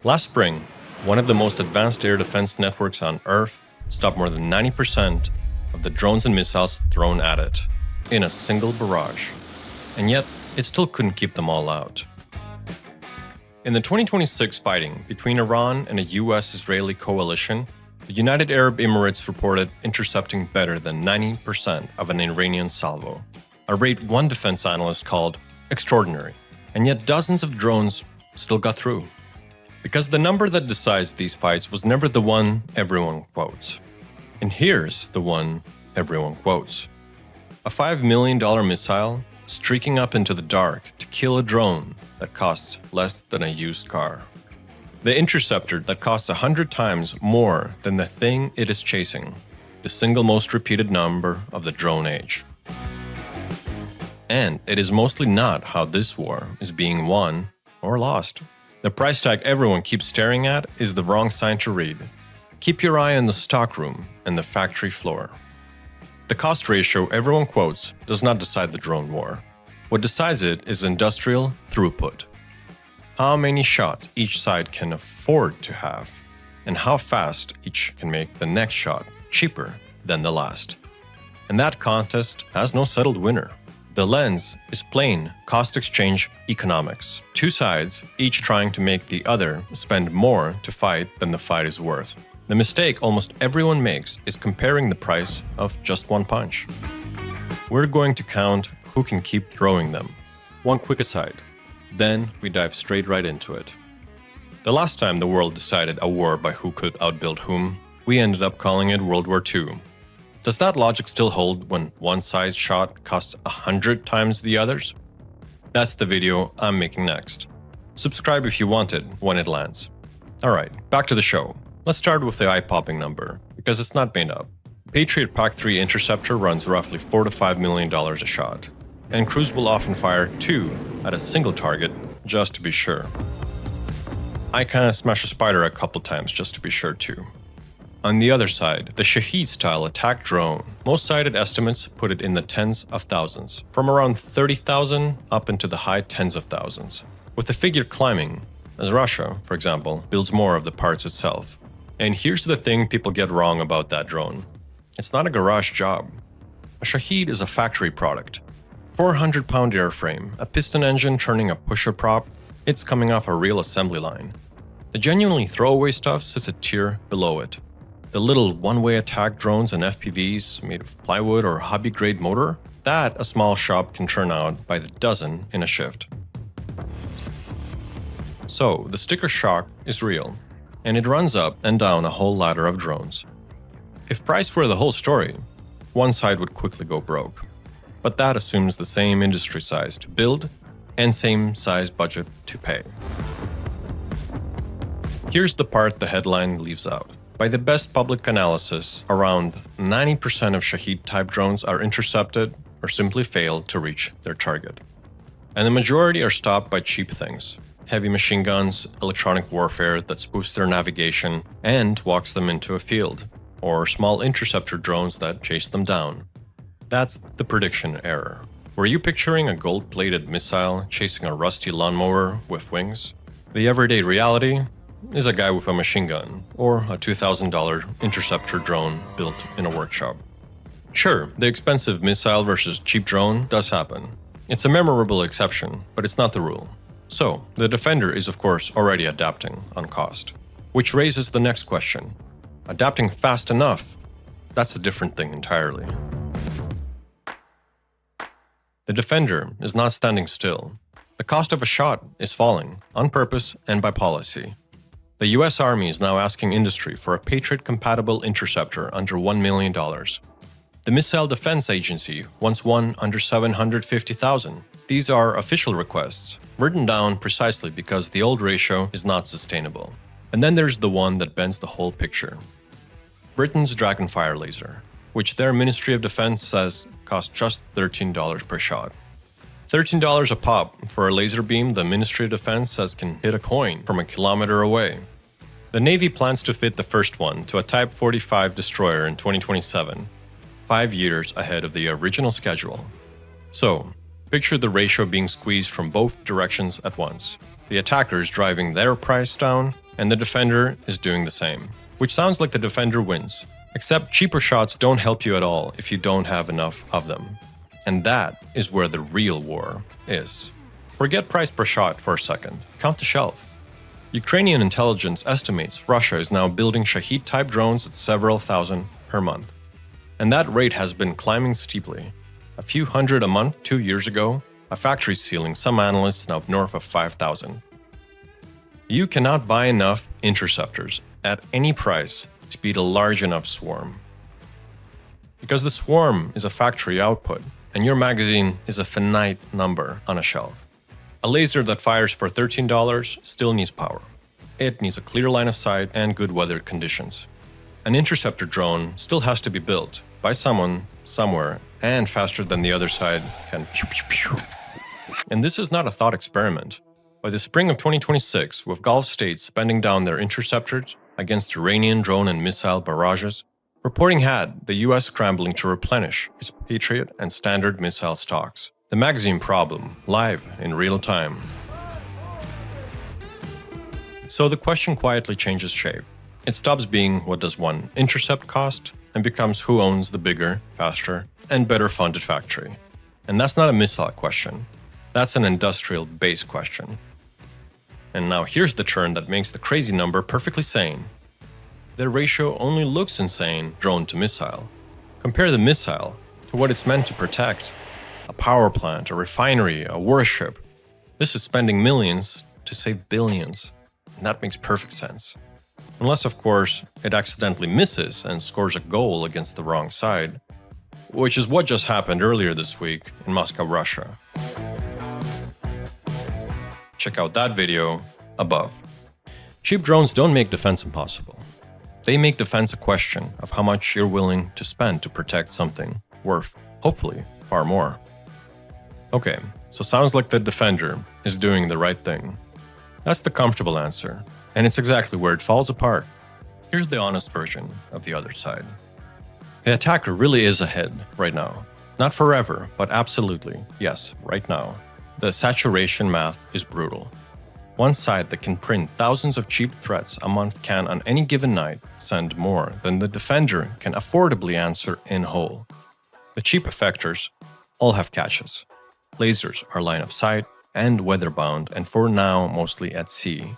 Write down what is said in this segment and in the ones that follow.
Last spring, one of the most advanced air defense networks on Earth stopped more than 90% of the drones and missiles thrown at it in a single barrage. And yet, it still couldn't keep them all out. In the 2026 fighting between Iran and a US-Israeli coalition, the United Arab Emirates reported intercepting better than 90% of an Iranian salvo, a rate one defense analyst called extraordinary. And yet dozens of drones still got through. Because the number that decides these fights was never the one everyone quotes. And here's the one everyone quotes. A $5 million missile streaking up into the dark to kill a drone that costs less than a used car. The interceptor that costs 100 times more than the thing it is chasing, the single most repeated number of the drone age. And it is mostly not how this war is being won or lost. The price tag everyone keeps staring at is the wrong sign to read. Keep your eye on the stockroom and the factory floor. The cost ratio everyone quotes does not decide the drone war. What decides it is industrial throughput. How many shots each side can afford to have, and how fast each can make the next shot cheaper than the last. And that contest has no settled winner. The lens is plain cost exchange economics. Two sides, each trying to make the other spend more to fight than the fight is worth. The mistake almost everyone makes is comparing the price of just one punch. We're going to count who can keep throwing them. One quick aside. Then we dive straight right into it. The last time the world decided a war by who could outbuild whom, we ended up calling it World War II. Does that logic still hold when one side's shot costs 100 times the other's? That's the video I'm making next. Subscribe if you want it when it lands. Alright, back to the show. Let's start with the eye-popping number, because it's not made up. Patriot PAC-3 interceptor runs roughly $4 to $5 million a shot, and crews will often fire 2 at a single target just to be sure. I kinda smashed a spider a couple times just to be sure too. On the other side, the Shahed-style attack drone, most cited estimates put it in the tens of thousands, from around 30,000 up into the high tens of thousands, with the figure climbing, as Russia, for example, builds more of the parts itself. And here's the thing people get wrong about that drone. It's not a garage job. A Shahed is a factory product. 400-pound airframe, a piston engine turning a pusher prop, it's coming off a real assembly line. The genuinely throwaway stuff sits a tier below it. The little one-way attack drones and FPVs made of plywood or hobby-grade motor, that a small shop can churn out by the dozen in a shift. So, the sticker shock is real, and it runs up and down a whole ladder of drones. If price were the whole story, one side would quickly go broke. But that assumes the same industry size to build and same size budget to pay. Here's the part the headline leaves out. By the best public analysis, around 90% of Shahed-type drones are intercepted or simply fail to reach their target. And the majority are stopped by cheap things. Heavy machine guns, electronic warfare that spoofs their navigation and walks them into a field, or small interceptor drones that chase them down. That's the prediction error. Were you picturing a gold-plated missile chasing a rusty lawnmower with wings? The everyday reality is a guy with a machine gun, or a $2,000 interceptor drone built in a workshop. Sure, the expensive missile versus cheap drone does happen. It's a memorable exception, but it's not the rule. So, the defender is of course already adapting on cost. Which raises the next question. Adapting fast enough? That's a different thing entirely. The defender is not standing still. The cost of a shot is falling, on purpose and by policy. The US Army is now asking industry for a Patriot-compatible interceptor under $1 million. The Missile Defense Agency wants one under $750,000. These are official requests, written down precisely because the old ratio is not sustainable. And then there's the one that bends the whole picture. Britain's Dragonfire laser, which their Ministry of Defense says costs just $13 per shot. $13 a pop for a laser beam the Ministry of Defense says can hit a coin from a kilometer away. The Navy plans to fit the first one to a Type 45 destroyer in 2027, 5 years ahead of the original schedule. So, picture the ratio being squeezed from both directions at once. The attackers driving their price down, and the defender is doing the same, which sounds like the defender wins. Except cheaper shots don't help you at all if you don't have enough of them. And that is where the real war is. Forget price per shot for a second. Count the shelf. Ukrainian intelligence estimates Russia is now building Shahed-type drones at several thousand per month. And that rate has been climbing steeply. A few hundred a month 2 years ago, a factory ceiling some analysts now north of 5,000. You cannot buy enough interceptors at any price to beat a large enough swarm. Because the swarm is a factory output, and your magazine is a finite number on a shelf. A laser that fires for $13 still needs power. It needs a clear line of sight and good weather conditions. An interceptor drone still has to be built by someone, somewhere, and faster than the other side can pew pew pew. And this is not a thought experiment. By the spring of 2026, with Gulf states spending down their interceptors against Iranian drone and missile barrages, reporting had the US scrambling to replenish its Patriot and Standard missile stocks. The magazine problem, live in real time. So the question quietly changes shape. It stops being what does one intercept cost and becomes who owns the bigger, faster, and better funded factory. And that's not a missile question. That's an industrial base question. And now here's the turn that makes the crazy number perfectly sane. The ratio only looks insane drone to missile. Compare the missile to what it's meant to protect. A power plant, a refinery, a warship. This is spending millions to save billions. And that makes perfect sense. Unless, of course, it accidentally misses and scores a goal against the wrong side, which is what just happened earlier this week in Moscow, Russia. Check out that video above. Cheap drones don't make defense impossible. They make defense a question of how much you're willing to spend to protect something worth, hopefully, far more. Okay, so sounds like the defender is doing the right thing. That's the comfortable answer, and it's exactly where it falls apart. Here's the honest version of the other side. The attacker really is ahead right now. Not forever, but absolutely, yes, right now. The saturation math is brutal. One side that can print thousands of cheap threats a month can, on any given night, send more than the defender can affordably answer in whole. The cheap effectors all have catches. Lasers are line of sight and weather-bound, and for now mostly at sea.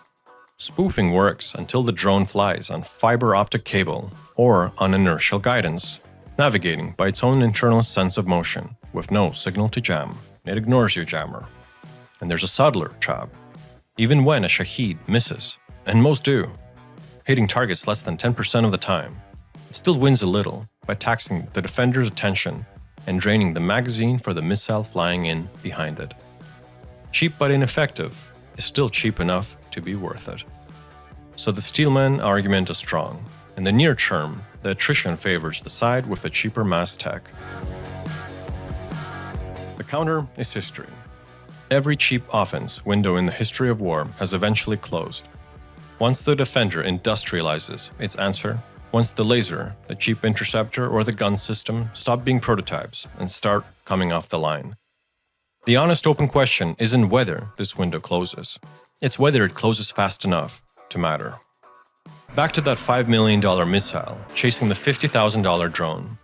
Spoofing works until the drone flies on fiber optic cable or on inertial guidance, navigating by its own internal sense of motion with no signal to jam. It ignores your jammer. And there's a subtler job. Even when a Shahed misses, and most do, hitting targets less than 10% of the time, it still wins a little by taxing the defender's attention and draining the magazine for the missile flying in behind it. Cheap but ineffective is still cheap enough to be worth it. So the Steelman argument is strong. In the near term, the attrition favors the side with the cheaper mass tech. The counter is history. Every cheap offense window in the history of war has eventually closed. Once the defender industrializes its answer, once the laser, the cheap interceptor, or the gun system stop being prototypes and start coming off the line. The honest open question isn't whether this window closes. It's whether it closes fast enough to matter. Back to that $5 million missile chasing the $50,000 drone.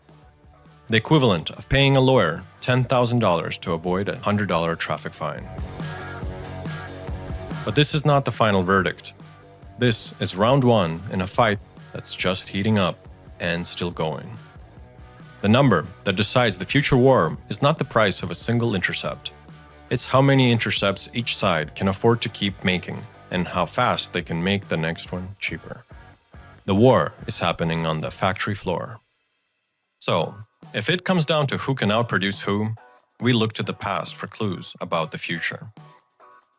The equivalent of paying a lawyer $10,000 to avoid a $100 traffic fine. But this is not the final verdict. This is round one in a fight that's just heating up and still going. The number that decides the future war is not the price of a single intercept. It's how many intercepts each side can afford to keep making and how fast they can make the next one cheaper. The war is happening on the factory floor. So, if it comes down to who can outproduce who, we look to the past for clues about the future.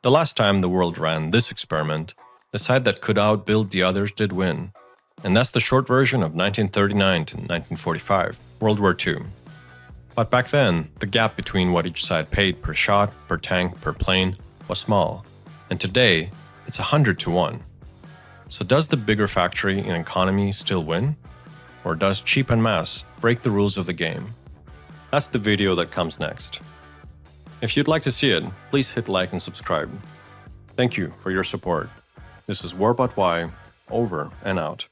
The last time the world ran this experiment, the side that could outbuild the others did win. And that's the short version of 1939 to 1945, World War II. But back then, the gap between what each side paid per shot, per tank, per plane was small. And today, it's 100 to 1. So does the bigger factory in economy still win? Or does cheap and mass break the rules of the game? That's the video that comes next. If you'd like to see it, please hit like and subscribe. Thank you for your support. This is Warbot Y, over and out.